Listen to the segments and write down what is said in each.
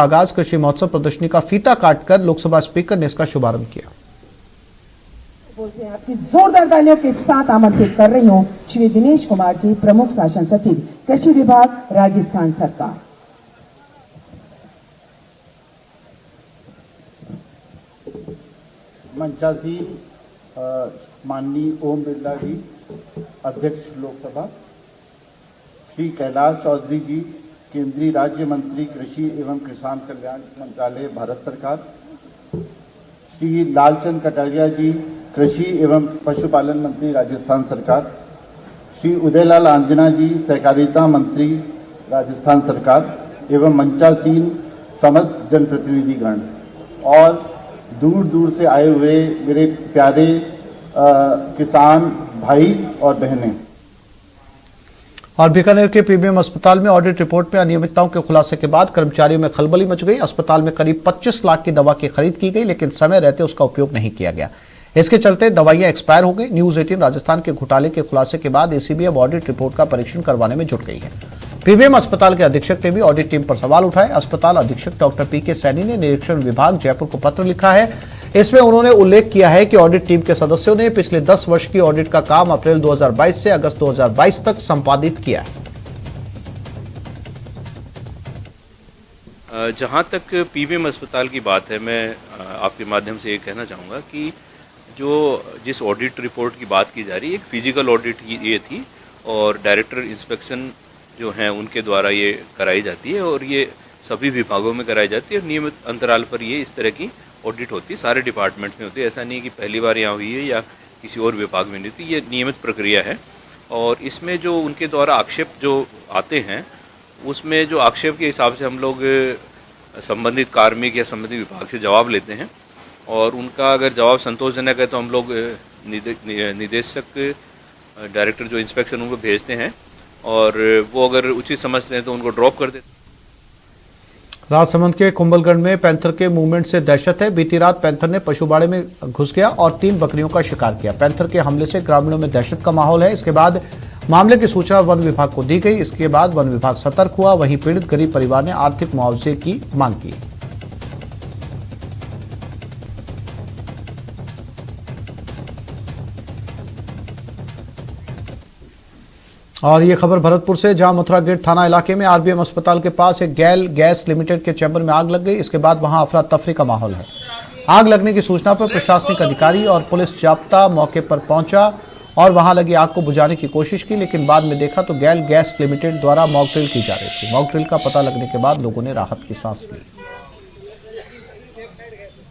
आगाज कृषि महोत्सव प्रदर्शनी का फीता काटकर लोकसभा स्पीकर ने इसका शुभारंभ किया। बोलते हैं आपकी जोरदार तालियों के साथ आमंत्रित कर रही हूँ श्री दिनेश कुमार जी, प्रमुख शासन सचिव कृषि विभाग, राजस्थान सरकार। मंचासीन माननीय ओम बिरला जी, अध्यक्ष लोकसभा, श्री कैलाश चौधरी जी, केंद्रीय राज्य मंत्री कृषि एवं किसान कल्याण मंत्रालय, भारत सरकार, श्री लालचंद कटारिया जी, कृषि एवं पशुपालन मंत्री, राजस्थान सरकार, श्री उदयलाल आंजना जी, सहकारिता मंत्री, राजस्थान सरकार एवं मंचासीन समस्त जनप्रतिनिधिगण और दूर दूर से आए हुए मेरे प्यारे किसान भाई और बहनें। और बीकानेर के पीबीएम अस्पताल में ऑडिट रिपोर्ट में अनियमितताओं के खुलासे के बाद कर्मचारियों में खलबली मच गई। अस्पताल में करीब 25 लाख की दवा की खरीद की गई, लेकिन समय रहते उसका उपयोग नहीं किया गया। इसके चलते दवाइयां एक्सपायर हो गई। न्यूज 18 राजस्थान के घोटाले के खुलासे के बाद एसीबी अब ऑडिट रिपोर्ट का परीक्षण करवाने में जुट गई है। पीबीएम अस्पताल के अधीक्षक ने भी ऑडिट टीम पर सवाल उठाए। अस्पताल अधीक्षक डॉक्टर पीके सैनी ने निरीक्षण विभाग जयपुर को पत्र लिखा है। इसमें उन्होंने उल्लेख किया है कि ऑडिट टीम के सदस्यों ने पिछले 10 वर्ष की ऑडिट का काम अप्रैल 2022 से अगस्त 2022 तक संपादित किया है। जहाँ तक पीबीएम अस्पताल की बात है, मैं आपके माध्यम से ये कहना चाहूँगा कि जिस ऑडिट रिपोर्ट की बात की जा रही है, एक फिजिकल ऑडिट ये थी और डायरेक्टर इंस्पेक्शन जो हैं उनके द्वारा ये कराई जाती है और ये सभी विभागों में कराई जाती है और नियमित अंतराल पर ये इस तरह की ऑडिट होती है। सारे डिपार्टमेंट में होती है, ऐसा नहीं है कि पहली बार यहाँ हुई है या किसी और विभाग में नहीं होती। ये नियमित प्रक्रिया है और इसमें जो उनके द्वारा आक्षेप जो आते हैं, उसमें जो आक्षेप के हिसाब से हम लोग संबंधित कार्मिक या संबंधित विभाग से जवाब लेते हैं और उनका अगर जवाब संतोषजनक है तो हम लोग निदेशक डायरेक्टर जो इंस्पेक्शन उनको भेजते हैं और वो अगर उचित समझते हैं तो उनको ड्रॉप कर देते हैं। राजसमंद के कुंभलगढ़ में पैंथर के मूवमेंट से दहशत है। बीती रात पैंथर ने पशुबाड़े में घुस गया और 3 बकरियों का शिकार किया। पैंथर के हमले से ग्रामीणों में दहशत का माहौल है। इसके बाद मामले की सूचना वन विभाग को दी गई। इसके बाद वन विभाग सतर्क हुआ। वहीं पीड़ित गरीब परिवार ने आर्थिक मुआवजे की मांग की। और ये खबर भरतपुर से, जहां मथुरा गेट थाना इलाके में आरबीएम अस्पताल के पास एक गैल गैस लिमिटेड के चैम्बर में आग लग गई। इसके बाद वहां अफरा तफरी का माहौल है। आग लगने की सूचना पर प्रशासनिक अधिकारी और पुलिस जाब्ता मौके पर पहुंचा और वहां लगी आग को बुझाने की कोशिश की, लेकिन बाद में देखा तो गैल गैस लिमिटेड द्वारा मॉक ड्रिल की जा रही थी। मॉक ड्रिल का पता लगने के बाद लोगों ने राहत की सांस ली।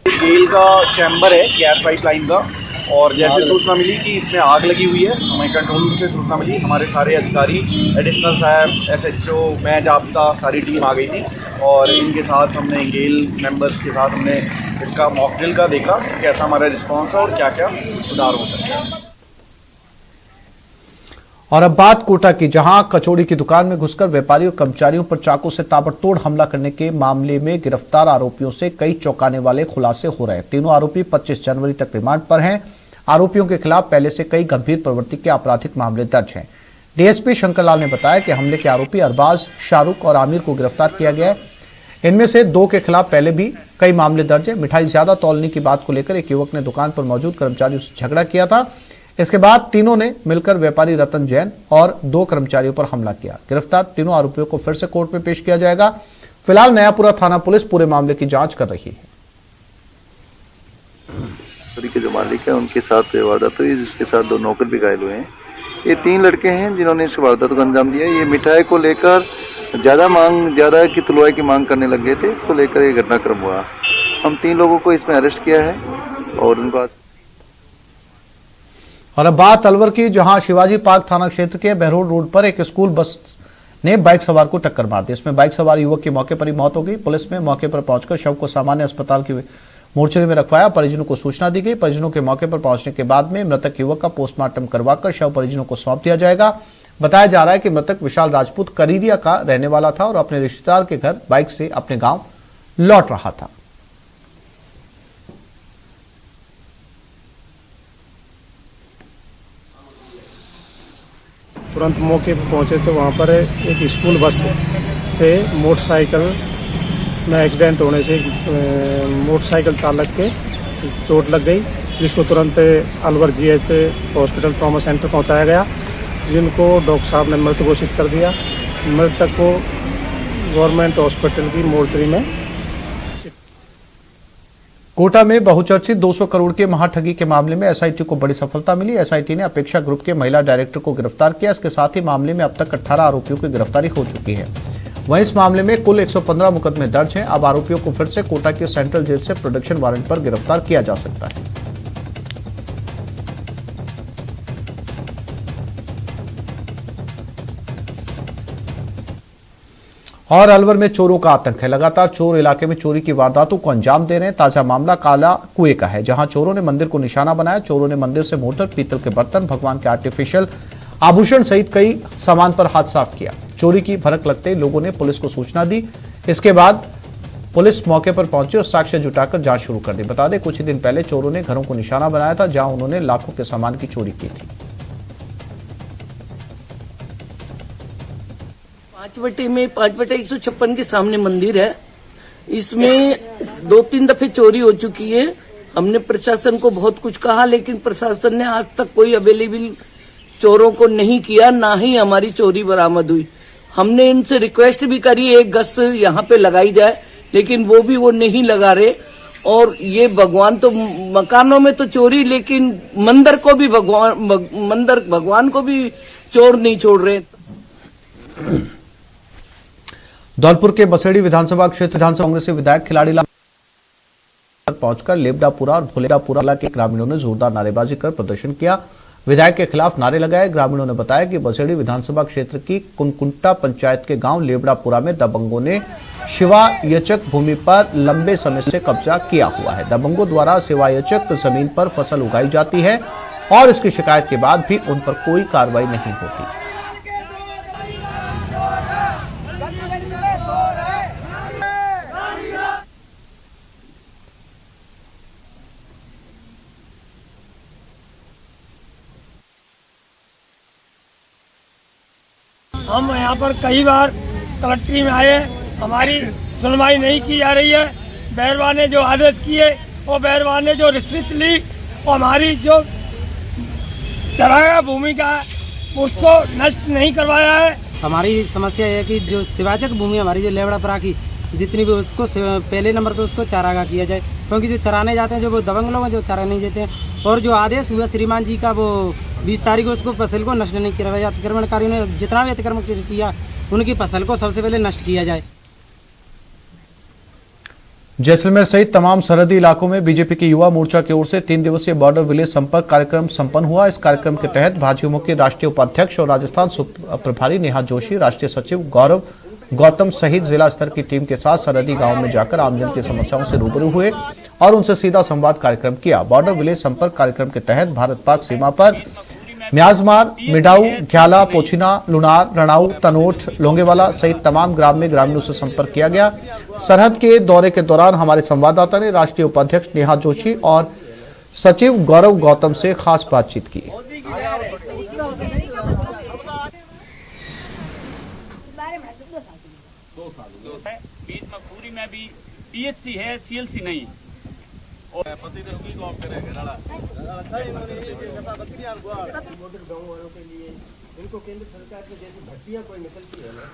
गेल का चैम्बर है गैस पाइपलाइन का, और जैसे सूचना मिली कि इसमें आग लगी हुई है, हमें कंट्रोल रूम से सूचना मिली। हमारे सारे अधिकारी, एडिशनल साहब, एसएचओ, मैं जाब्ता, सारी टीम आ गई थी और इनके साथ हमने गेल मेंबर्स के साथ हमने इसका मॉक ड्रिल का देखा, कैसा हमारा रिस्पॉन्स है और क्या क्या सुधार हो सकता है। और अब बात कोटा की, जहां कचौड़ी की दुकान में घुसकर व्यापारियों कर्मचारियों पर चाकू से ताबड़तोड़ हमला करने के मामले में गिरफ्तार आरोपियों से कई चौंकाने वाले खुलासे हो रहे हैं। तीनों आरोपी 25 जनवरी तक रिमांड पर हैं। आरोपियों के खिलाफ पहले से कई गंभीर प्रवृत्ति के आपराधिक मामले दर्ज हैं। डीएसपी शंकरलाल ने बताया कि हमले के आरोपी अरबाज, शाहरुख और आमिर को गिरफ्तार किया गया है। इनमें से 2 के खिलाफ पहले भी कई मामले दर्ज है। मिठाई ज्यादा तौलने की बात को लेकर एक युवक ने दुकान पर मौजूद कर्मचारियों से झगड़ा किया था। इसके बाद तीनों ने मिलकर व्यापारी रतन जैन और 2 कर्मचारियों पर हमला किया। गिरफ्तार तीनों आरोपियों को फिर से कोर्ट में पेश किया जाएगा। फिलहाल नयापुरा थाना पुलिस पूरे मामले की जांच कर रही है। के जो मालिक है उनके साथ वारदात हुई, जिसके साथ 2 नौकर भी घायल हुए हैं। ये 3 लड़के हैं जिन्होंने इस वारदात को अंजाम दिया। ये मिठाई को लेकर ज्यादा की तुलवाई की मांग करने लग गए थे। इसको लेकर ये घटनाक्रम हुआ। हम 3 लोगों को इसमें अरेस्ट किया है और उनको आज। और अब बात अलवर की, जहां शिवाजी पार्क थाना क्षेत्र के बहरोड रोड पर एक स्कूल बस ने बाइक सवार को टक्कर मार दी। इसमें बाइक सवार युवक की मौके पर ही मौत हो गई। पुलिस ने मौके पर पहुंचकर शव को सामान्य अस्पताल की मोर्चरी में रखवाया। परिजनों को सूचना दी गई। परिजनों के मौके पर पहुंचने के बाद में मृतक युवक का पोस्टमार्टम करवाकर शव परिजनों को सौंप दिया जाएगा। बताया जा रहा है कि मृतक विशाल राजपूत करीरिया का रहने वाला था और अपने रिश्तेदार के घर बाइक से अपने गांव लौट रहा था। तुरंत मौके पर पहुंचे तो वहां पर एक स्कूल बस से मोटरसाइकिल में एक्सीडेंट होने से मोटरसाइकिल चालक के चोट लग गई, जिसको तुरंत Alwar GH hospital trauma centre पहुंचाया गया, जिनको डॉक्टर साहब ने मृत घोषित कर दिया। मृतक को गवर्नमेंट हॉस्पिटल की मोर्चरी में। कोटा में बहुचर्चित 200 करोड़ के महाठगी के मामले में एसआईटी को बड़ी सफलता मिली। एसआईटी ने अपेक्षा ग्रुप के महिला डायरेक्टर को गिरफ्तार किया। इसके साथ ही मामले में अब तक 18 आरोपियों की गिरफ्तारी हो चुकी है। वहीं इस मामले में कुल 115 मुकदमे दर्ज हैं। अब आरोपियों को फिर से कोटा के सेंट्रल जेल से प्रोडक्शन वारंट पर गिरफ्तार किया जा सकता है। और अलवर में चोरों का आतंक है। लगातार चोर इलाके में चोरी की वारदातों को अंजाम दे रहे हैं। ताजा मामला काला कुएं का है, जहां चोरों ने मंदिर को निशाना बनाया। चोरों ने मंदिर से मोटर, पीतल के बर्तन, भगवान के आर्टिफिशियल आभूषण सहित कई सामान पर हाथ साफ किया। चोरी की भनक लगते ही लोगों ने पुलिस को सूचना दी। इसके बाद पुलिस मौके पर पहुंची और साक्ष्य जुटाकर जांच शुरू कर दी। बता दें, कुछ ही दिन पहले चोरों ने घरों को निशाना बनाया था, जहां उन्होंने लाखों के सामान की चोरी की थी। 5/156 के सामने मंदिर है। इसमें 2-3 दफे चोरी हो चुकी है। हमने प्रशासन को बहुत कुछ कहा, लेकिन प्रशासन ने आज तक कोई अवेलेबल चोरों को नहीं किया, ना ही हमारी चोरी बरामद हुई। हमने इनसे रिक्वेस्ट भी करी एक गश्त यहाँ पे लगाई जाए, लेकिन वो नहीं लगा रहे। और ये भगवान तो मकानों में तो चोरी, लेकिन मंदिर भगवान को भी चोर नहीं छोड़ रहे। धौलपुर के बसेड़ी विधानसभा क्षेत्र कांग्रेस के विधायक खिलाड़ी लाल पहुंचकर लेबडापुरा और भोलेडापुरा के ग्रामीणों ने जोरदार नारेबाजी कर प्रदर्शन किया। विधायक के खिलाफ नारे लगाए। ग्रामीणों ने बताया कि बसेड़ी विधानसभा क्षेत्र की कुनकुंटा पंचायत के गांव लेबडापुरा में दबंगों ने शिवायचक भूमि पर लंबे समय से कब्जा किया हुआ है। दबंगों द्वारा शिवायचक जमीन पर फसल उगाई जाती है और इसकी शिकायत के बाद भी उन पर कोई कार्रवाई नहीं होती। हम यहाँ पर कई बार कलेक्ट्री में आए, हमारी सुनवाई नहीं की जा रही है। बैरवा ने जो आदेश किए और बैरवा ने जो रिश्वत ली और हमारी जो चरागाह भूमि का उसको नष्ट नहीं करवाया है। हमारी समस्या है कि जो शिवाचक भूमि हमारी जो लेवड़ापुरा की जितनी भी उसको पहले नंबर तो उसको चारागाह किया जाए, क्योंकि जो चराने जाते हैं जो वो दबंग लोग हैं जो चारा नहीं देते हैं। और जो आदेश हुआ श्रीमान जी का वो 20 तारीख को उसको फसल को नष्ट नहीं किया। अतिक्रमणकारियों ने जितना भी अतिक्रमण किया उनकी फसल को सबसे पहले नष्ट किया जाए। जैसलमेर सहित तमाम सरहदी इलाकों में बीजेपी के युवा मोर्चा की ओर से 3 दिवसीय बॉर्डर विलेज संपर्क कार्यक्रम संपन्न हुआ। इस कार्यक्रम के तहत भाजयुमो के राष्ट्रीय उपाध्यक्ष और राजस्थान प्रभारी नेहा जोशी, राष्ट्रीय सचिव गौरव गौतम सहित जिला स्तर की टीम के साथ सरहदी गांव में जाकर आमजन की समस्याओं से रूबरू हुए और उनसे सीधा संवाद कार्यक्रम किया। बॉर्डर विलेज संपर्क कार्यक्रम के तहत भारत पाक सीमा पर म्यांमार, मिडाऊ, घ्याला, पोछिना, लुनार, रणाऊ, तनोट, लोंगेवाला सहित तमाम ग्राम में ग्रामीणों से संपर्क किया गया। सरहद के दौरे के दौरान हमारे संवाददाता ने राष्ट्रीय उपाध्यक्ष नेहा जोशी और सचिव गौरव गौतम से खास बातचीत की। बीच में पूरी में भी पीएचसी है, सीएलसी नहीं। और इनको केंद्र सरकार की जैसी भर्तियां कोई निकलती है ना,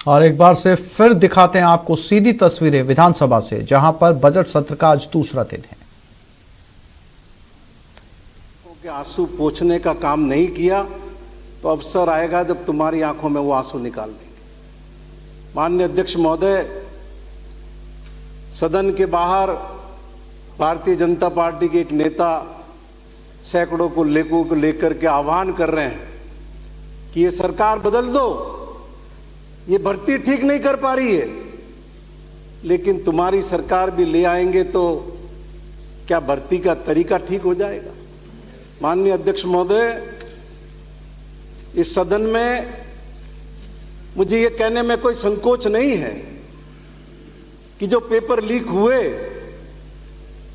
और एक बार से फिर दिखाते हैं आपको सीधी तस्वीरें विधानसभा से, जहां पर बजट सत्र का आज दूसरा दिन है। आंसू पोंछने का काम नहीं किया तो अवसर आएगा जब तुम्हारी आंखों में वो आंसू निकाल देंगे। माननीय अध्यक्ष महोदय, सदन के बाहर भारतीय जनता पार्टी के एक नेता सैकड़ों को लेकर के आह्वान कर रहे हैं कि ये सरकार बदल दो, ये भर्ती ठीक नहीं कर पा रही है, लेकिन तुम्हारी सरकार भी ले आएंगे तो क्या भर्ती का तरीका ठीक हो जाएगा? माननीय अध्यक्ष महोदय, इस सदन में मुझे ये कहने में कोई संकोच नहीं है कि जो पेपर लीक हुए,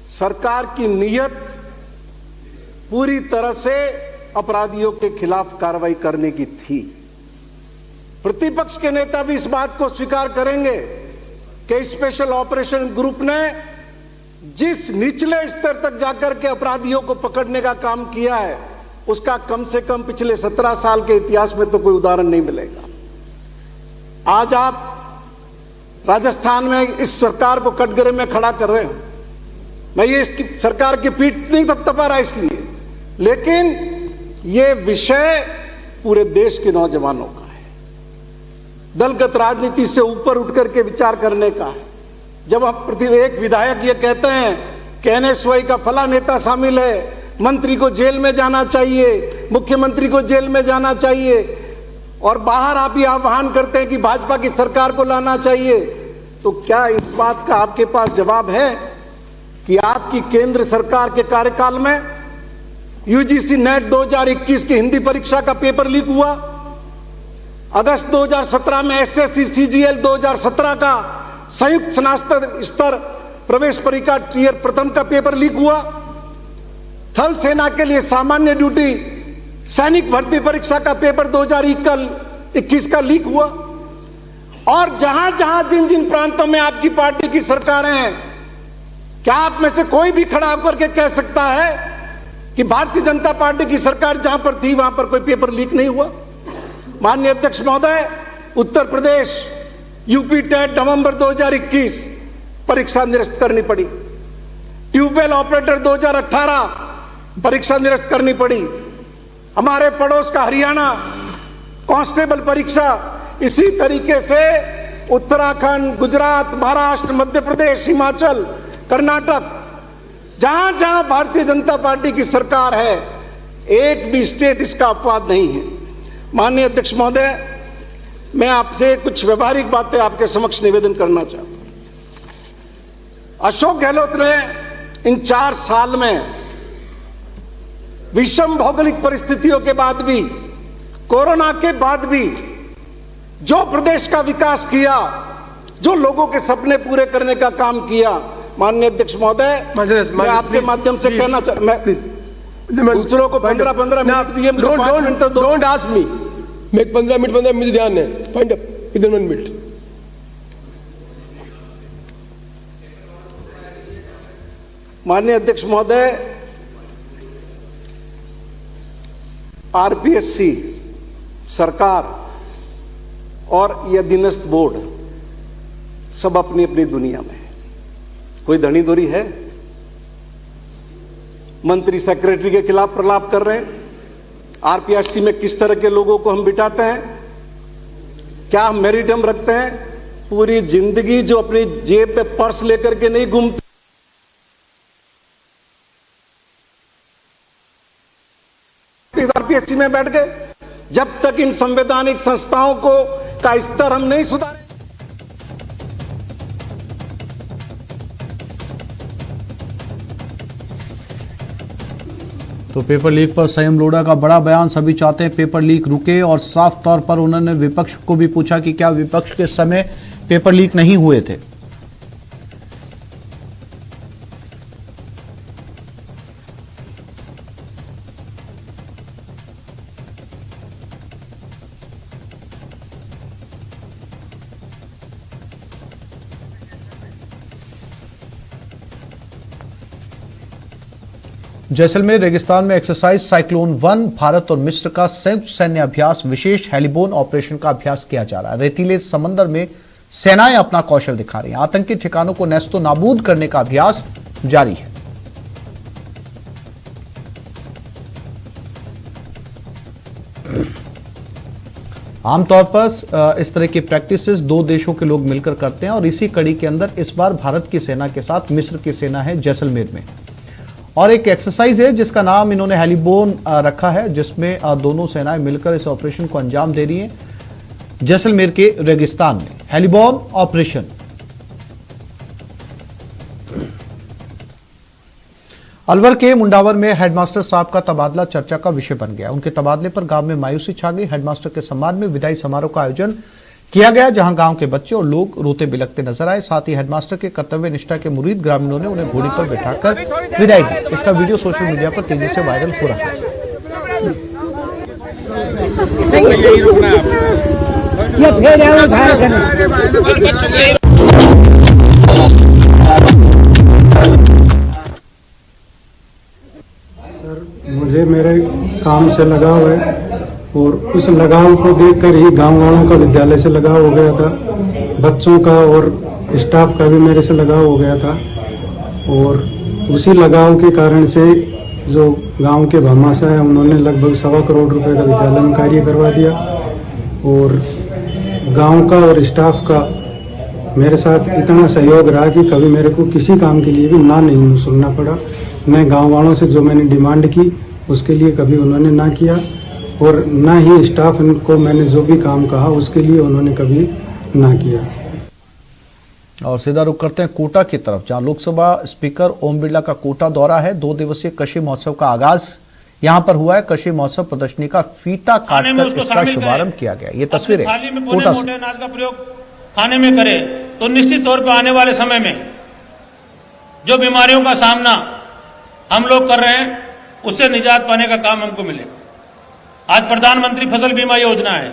सरकार की नीयत पूरी तरह से अपराधियों के खिलाफ कार्रवाई करने की थी। प्रतिपक्ष के नेता भी इस बात को स्वीकार करेंगे कि स्पेशल ऑपरेशन ग्रुप ने जिस निचले स्तर तक जाकर के अपराधियों को पकड़ने का काम किया है, उसका कम से कम पिछले 17 साल के इतिहास में तो कोई उदाहरण नहीं मिलेगा। आज आप राजस्थान में इस सरकार को कटघरे में खड़ा कर रहे हो। मैं ये इसकी सरकार की पीठ नहीं थपथपा रहा इसलिए, लेकिन ये विषय पूरे देश के नौजवानों का है, दलगत राजनीति से ऊपर उठ करके विचार करने का है। जब आप एक विधायक ये कहते हैं कि एनएसवाई का फला नेता शामिल है, मंत्री को जेल में जाना चाहिए, मुख्यमंत्री को जेल में जाना चाहिए, और बाहर आप ये आह्वान करते हैं कि भाजपा की सरकार को लाना चाहिए, तो क्या इस बात का आपके पास जवाब है कि आपकी केंद्र सरकार के कार्यकाल में यूजीसी नेट 2021 की हिंदी परीक्षा का पेपर लीक हुआ? अगस्त 2017 में एसएससी सीजीएल 2017 का संयुक्त स्नातक स्तर प्रवेश परीक्षा टियर प्रथम का पेपर लीक हुआ। थल सेना के लिए सामान्य ड्यूटी सैनिक भर्ती परीक्षा का पेपर 2021 का लीक हुआ। और जहां जहां जिन जिन प्रांतों में आपकी पार्टी की सरकारें हैं, क्या आप में से कोई भी खड़ा होकर के कह सकता है कि भारतीय जनता पार्टी की सरकार जहां पर थी वहां पर कोई पेपर लीक नहीं हुआ? माननीय अध्यक्ष महोदय, उत्तर प्रदेश यूपी टेट नवंबर 2021 परीक्षा निरस्त करनी पड़ी। ट्यूबवेल ऑपरेटर 2018 परीक्षा निरस्त करनी पड़ी। हमारे पड़ोस का हरियाणा कांस्टेबल परीक्षा, इसी तरीके से उत्तराखंड, गुजरात, महाराष्ट्र, मध्य प्रदेश, हिमाचल, कर्नाटक, जहां जहां भारतीय जनता पार्टी की सरकार है, एक भी स्टेट इसका अपवाद नहीं है। माननीय अध्यक्ष महोदय, मैं आपसे कुछ व्यवहारिक बातें आपके समक्ष निवेदन करना चाहता हूं। अशोक गहलोत ने इन 4 साल में विषम भौगोलिक परिस्थितियों के बाद भी, कोरोना के बाद भी जो प्रदेश का विकास किया, जो लोगों के सपने पूरे करने का काम किया, माननीय अध्यक्ष महोदय, मैं आपके माध्यम से कहना दूसरों को 15-15 मिनट दिए, मुझे 5 मिनट तो दो। डोंट आस्क मी, मैं 15 मिनट मुझे ध्यान है, फाइंड अप विद 1 मिनट। माननीय अध्यक्ष महोदय, आरपीएससी सरकार और ये अधीनस्थ बोर्ड सब अपनी अपनी दुनिया में है। कोई धनी धोरी है? मंत्री सेक्रेटरी के खिलाफ प्रलाप कर रहे हैं। आरपीएससी में किस तरह के लोगों को हम बिठाते हैं? क्या हम मेरिट हम रखते हैं? पूरी जिंदगी जो अपनी जेब पे पर्स लेकर के नहीं घूमते, आरपीएससी में बैठ गए। जब तक इन संवैधानिक संस्थाओं को का स्तर हम नहीं सुधारे, तो पेपर लीक पर संयम लोढ़ा का बड़ा बयान। सभी चाहते हैं पेपर लीक रुके, और साफ तौर पर उन्होंने विपक्ष को भी पूछा कि क्या विपक्ष के समय पेपर लीक नहीं हुए थे। जैसलमेर रेगिस्तान में एक्सरसाइज साइक्लोन 1 भारत और मिस्र का संयुक्त सैन्य अभ्यास, विशेष हेलीबोन ऑपरेशन का अभ्यास किया जा रहा है। रेतीले समंदर में सेनाएं अपना कौशल दिखा रही हैं। आतंकी ठिकानों को नेस्तो नाबूद करने का अभ्यास जारी है। आमतौर पर इस तरह की प्रैक्टिसेस 2 देशों के लोग मिलकर करते हैं, और इसी कड़ी के अंदर इस बार भारत की सेना के साथ मिस्र की सेना है जैसलमेर में, और एक एक्सरसाइज है जिसका नाम इन्होंने हेलीबोन रखा है, जिसमें दोनों सेनाएं मिलकर इस ऑपरेशन को अंजाम दे रही हैं जैसलमेर के रेगिस्तान में। Heliborne operation. अलवर के मुंडावर में हेडमास्टर साहब का तबादला चर्चा का विषय बन गया। उनके तबादले पर गांव में मायूसी छा गई। हेडमास्टर के सम्मान में विदाई समारोह का आयोजन किया गया, जहां गांव के बच्चे और लोग रोते बिलखते नजर आए। साथ ही हेडमास्टर के कर्तव्य निष्ठा के मुरीद ग्रामीणों ने उन्हें घोड़ी पर बैठाकर विदाई दी। इसका वीडियो सोशल मीडिया पर तेजी से वायरल हो रहा है। यही रुकना है आपको। ये फिर है वो झारखंड। मुझे मेरे काम से लगाव है और उस लगाव को देखकर ही गांव वालों का विद्यालय से लगाव हो गया था, बच्चों का और स्टाफ का भी मेरे से लगाव हो गया था। और उसी लगाव के कारण से जो गांव के भामाशाह है उन्होंने लगभग 1.25 करोड़ रुपए का विद्यालय में कार्य करवा दिया। और गांव का और स्टाफ का मेरे साथ इतना सहयोग रहा कि कभी मेरे को किसी काम के लिए भी ना नहीं सुनना पड़ा। मैं गांव वालों से जो मैंने डिमांड की उसके लिए कभी उन्होंने ना किया, और ना ही स्टाफ को मैंने जो भी काम कहा उसके लिए उन्होंने कभी ना किया। और सीधा रुख करते हैं कोटा की तरफ, जहां लोकसभा स्पीकर ओम बिरला का कोटा दौरा है। 2 दिवसीय कृषि महोत्सव का आगाज यहां पर हुआ है। कृषि महोत्सव प्रदर्शनी का फीता काटकर इसका शुभारंभ किया गया। ये तस्वीरें कोटा से। अनाज का प्रयोग खाने में करें तो निश्चित तौर पर आने वाले समय में जो बीमारियों का सामना हम लोग कर रहे हैं उससे निजात पाने का काम हमको मिले। आज प्रधानमंत्री फसल बीमा योजना है।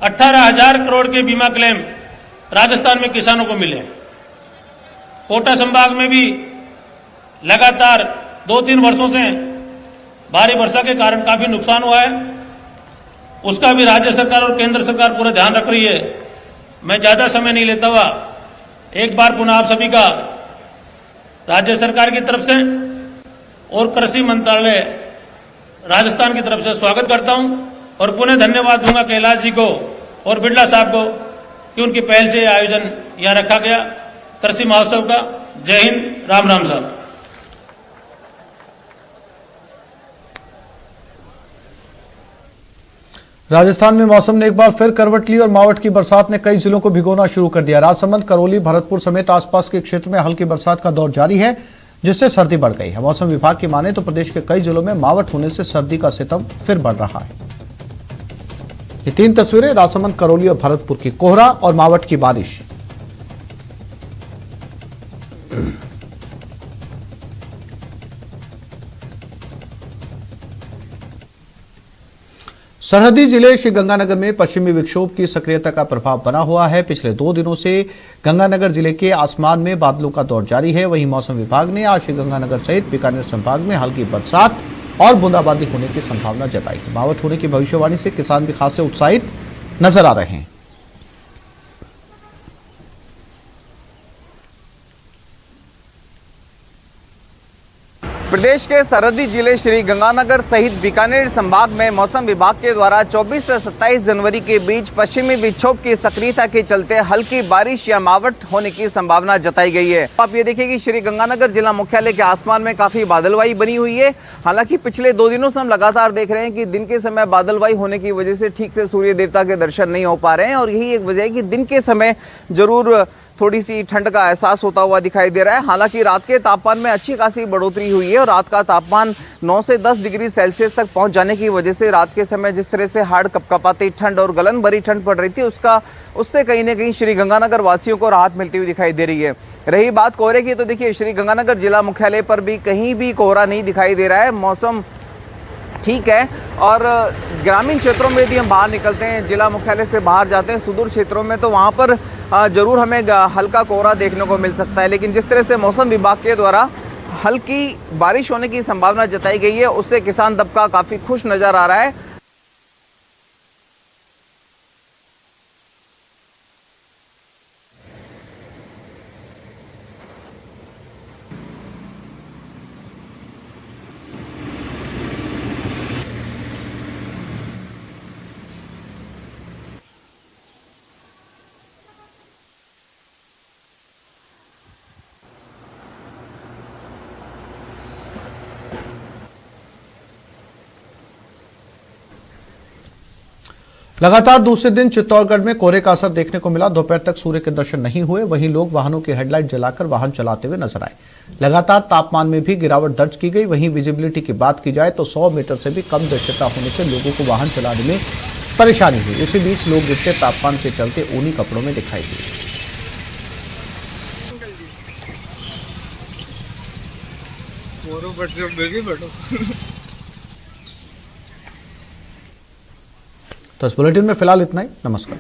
18,000 करोड़ के बीमा क्लेम राजस्थान में किसानों को मिले। कोटा संभाग में भी लगातार 2-3 वर्षों से भारी वर्षा के कारण काफी नुकसान हुआ है। उसका भी राज्य सरकार और केंद्र सरकार पूरा ध्यान रख रही है। मैं ज्यादा समय नहीं लेता हुआ एक बार पुनः आप सभी का राज्य सरकार की तरफ से और कृषि मंत्रालय राजस्थान की तरफ से स्वागत करता हूं और पुनः धन्यवाद दूंगा कैलाश जी को और बिरला साहब को कि उनकी पहल से यह आयोजन यहां रखा गया कृषि महोत्सव का। जय हिंद, राम राम साहब। राजस्थान में मौसम ने एक बार फिर करवट ली और मावठ की बरसात ने कई जिलों को भिगोना शुरू कर दिया। राजसमंद, करौली, भरतपुर समेत आसपास के क्षेत्र में हल्की बरसात का दौर जारी है, जिससे सर्दी बढ़ गई है। मौसम विभाग की माने तो प्रदेश के कई जिलों में मावठ होने से सर्दी का सितम फिर बढ़ रहा है। ये 3 तस्वीरें राजसमंद, करौली और भरतपुर की। कोहरा और मावठ की बारिश। सरहदी जिले श्रीगंगानगर में पश्चिमी विक्षोभ की सक्रियता का प्रभाव बना हुआ है। पिछले 2 दिनों से गंगानगर जिले के आसमान में बादलों का दौर जारी है। वहीं मौसम विभाग ने आज श्रीगंगानगर सहित बीकानेर संभाग में हल्की बरसात और बूंदाबांदी होने की संभावना जताई है। मावठ होने की भविष्यवाणी से किसान भी खासे उत्साहित नजर आ रहे हैं। प्रदेश के सरहदी जिले श्री गंगानगर सहित बीकानेर संभाग में मौसम विभाग के द्वारा 24 से 27 जनवरी के बीच पश्चिमी विक्षोभ की सक्रियता के चलते हल्की बारिश या मावठ होने की संभावना जताई गई है। आप ये देखिए कि श्री गंगानगर जिला मुख्यालय के आसमान में काफी बादलवाई बनी हुई है। हालांकि पिछले 2 दिनों से हम लगातार देख रहे हैं कि दिन के समय बादलवाई होने की वजह से ठीक से सूर्य देवता के दर्शन नहीं हो पा रहे हैं, और यही एक वजह है कि दिन के समय जरूर थोड़ी सी ठंड का एहसास होता हुआ दिखाई दे रहा है। हालांकि रात के तापमान में अच्छी खासी बढ़ोतरी हुई है और रात का तापमान 9 से 10 डिग्री सेल्सियस तक पहुंच जाने की वजह से रात के समय जिस तरह से हाड़ कपकपाती ठंड और गलन भरी ठंड पड़ रही थी उससे कहीं ना कहीं श्री गंगानगर वासियों को राहत मिलती हुई दिखाई दे रही है। रही बात कोहरे की, तो देखिए श्री गंगानगर जिला मुख्यालय पर भी कहीं भी कोहरा नहीं दिखाई दे रहा है। मौसम ठीक है, और ग्रामीण क्षेत्रों में यदि हम बाहर निकलते हैं, जिला मुख्यालय से बाहर जाते हैं सुदूर क्षेत्रों में, तो वहाँ पर जरूर हमें हल्का कोहरा देखने को मिल सकता है। लेकिन जिस तरह से मौसम विभाग के द्वारा हल्की बारिश होने की संभावना जताई गई है उससे किसान तबका काफ़ी खुश नज़र आ रहा है। लगातार दूसरे दिन चित्तौड़गढ़ में कोहरे का असर देखने को मिला। दोपहर तक सूर्य के दर्शन नहीं हुए। वहीं लोग वाहनों की हेडलाइट जलाकर वाहन चलाते हुए नजर आए। लगातार तापमान में भी गिरावट दर्ज की गई। वहीं विजिबिलिटी की बात की जाए तो 100 मीटर से भी कम दृश्यता होने से लोगों को वाहन चलाने में परेशानी हुई। इसी बीच लोग गिरते तापमान के चलते ऊनी कपड़ों में दिखाई दिए। तो इस बुलेटिन में फिलहाल इतना ही। नमस्कार।